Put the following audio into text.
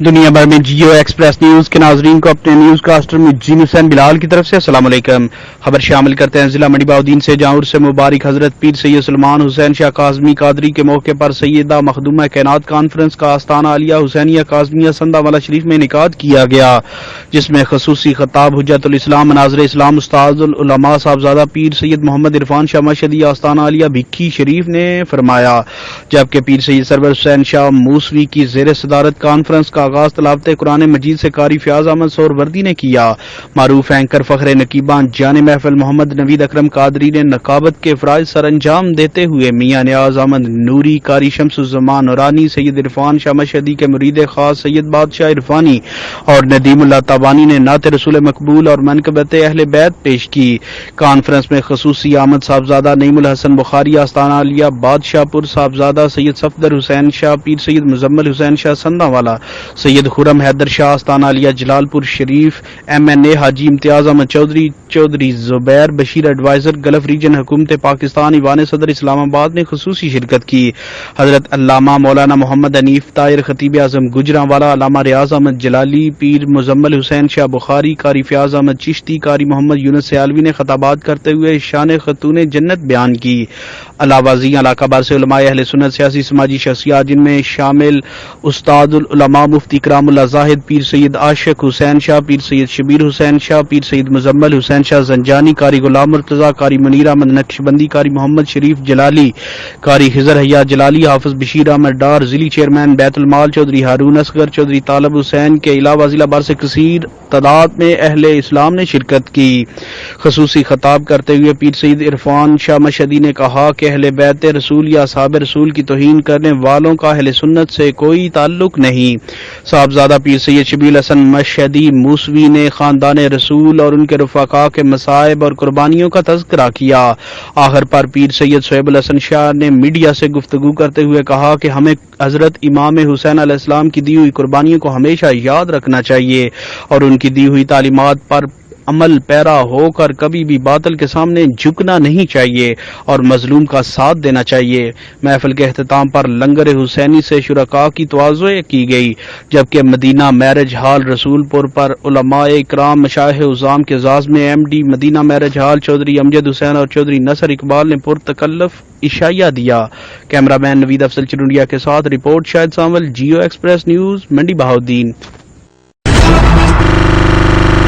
دنیا بھر میں جیو ایکسپریس نیوز کے ناظرین کو اپنے نیوز کاسٹر مجین حسین بلال کی طرف سے السلام علیکم۔ خبر شامل کرتے ہیں ضلع منڈی بہاؤدین سے، جہاں عرس مبارک حضرت پیر سید سلمان حسین شاہ کاظمی قادری کے موقع پر سیدہ مخدومہ کائنات کانفرنس کا آستانہ عالیہ حسینیہ کاظمیہ سندھ والا شریف میں انعقاد کیا گیا، جس میں خصوصی خطاب حجت الاسلام مناظر اسلام استاد العلماء صاحبزادہ پیر سید محمد عرفان شاہ مشہدی آستانہ عالیہ بھکھی شریف نے فرمایا، جبکہ پیر سید سرور حسین شاہ موسوی کی زیر صدارت کانفرنس کا آغاز تلاوت قرآن مجید سے قاری فیاض احمد سہروردی نے کیا۔ معروف اینکر فخر نقیباں جان محفل محمد نوید اکرم قادری نے نقابت کے فرائض سر انجام دیتے ہوئے میاں نیاز احمد نوری، قاری شمس الزمان نورانی، سید عرفان شاہ مشہدی کے مرید خاص سید بادشاہ عرفانی اور ندیم اللہ تابانی نے نعت رسول مقبول اور منقبت اہل بیت پیش کی۔ کانفرنس میں خصوصی آمد صاحبزادہ نعیم الحسن بخاری آستانہ عالیہ بادشاہ پور صاحبزادہ سید صفدر حسین شاہ پیر سید مزمل حسین شاہ سندھ والا، سید خرم حیدر شاہ آستانہ عالیہ جلال پور شریف، ایم این اے حاجی امتیاز احمد چودھری، چودھری زبیر بشیر ایڈوائزر گلف ریجن حکومت پاکستان، ایوان صدر اسلام آباد نے خصوصی شرکت کی۔ حضرت علامہ مولانا محمد حنیف طاہر خطیب اعظم گجرانوالا، علامہ ریاض احمد جلالی، پیر مزمل حسین شاہ بخاری، قاری فیاض احمد چشتی، قاری محمد یونس سیالوی نے خطابات کرتے ہوئے شان خاتون جنت بیان کی۔ علاوہ ازیں علاقہ بھر سے علماء اہل سنت، سیاسی سماجی شخصیات جن میں شامل استاد العلماء مفتی کرام اللہ زاہد، پیر سید عاشق حسین شاہ، پیر سید شبیر حسین شاہ، پیر سید مزمل حسین شاہ زنجانی، قاری غلام مرتضیٰ، قاری منیر احمد نقشبندی، قاری محمد شریف جلالی، قاری خضر حیات جلالی، حافظ بشیر احمد ڈار، ضلعی چیئرمین بیت المال چودھری ہارون اصغر، چودھری طالب حسین کے علاوہ ضلع بھر سے کثیر تعداد میں اہل اسلام نے شرکت کی۔ خصوصی خطاب کرتے ہوئے پیر سید عرفان شاہ مشہدی نے کہا کہ اہل بیت رسول یا اصحاب رسول کی توہین کرنے والوں کا اہل سنت سے کوئی تعلق نہیں۔ صاحبزادہ پیر سید شبیل حسن مشہدی موسوی نے خاندان رسول اور ان کے رفقا کے مصائب اور قربانیوں کا تذکرہ کیا۔ آخر پر پیر سید صہیب الحسن شاہ نے میڈیا سے گفتگو کرتے ہوئے کہا کہ ہمیں حضرت امام حسین علیہ السلام کی دی ہوئی قربانیوں کو ہمیشہ یاد رکھنا چاہیے اور ان کی دی ہوئی تعلیمات پر عمل پیرا ہو کر کبھی بھی باطل کے سامنے جھکنا نہیں چاہیے اور مظلوم کا ساتھ دینا چاہیے۔ محفل کے اختتام پر لنگر حسینی سے شرکاء کی تواضع کی گئی، جبکہ مدینہ میرج ہال رسول پور پر علماء اکرام مشائخ عظام کے اعزاز میں ایم ڈی مدینہ میرج ہال چودھری امجد حسین اور چودھری نصر اقبال نے پرتکلف عشائیہ دیا۔ کیمرہ مین نوید افضل چرونڈیا کے ساتھ رپورٹ شاہد سامل، جیو ایکسپریس نیوز، منڈی بہاؤدین۔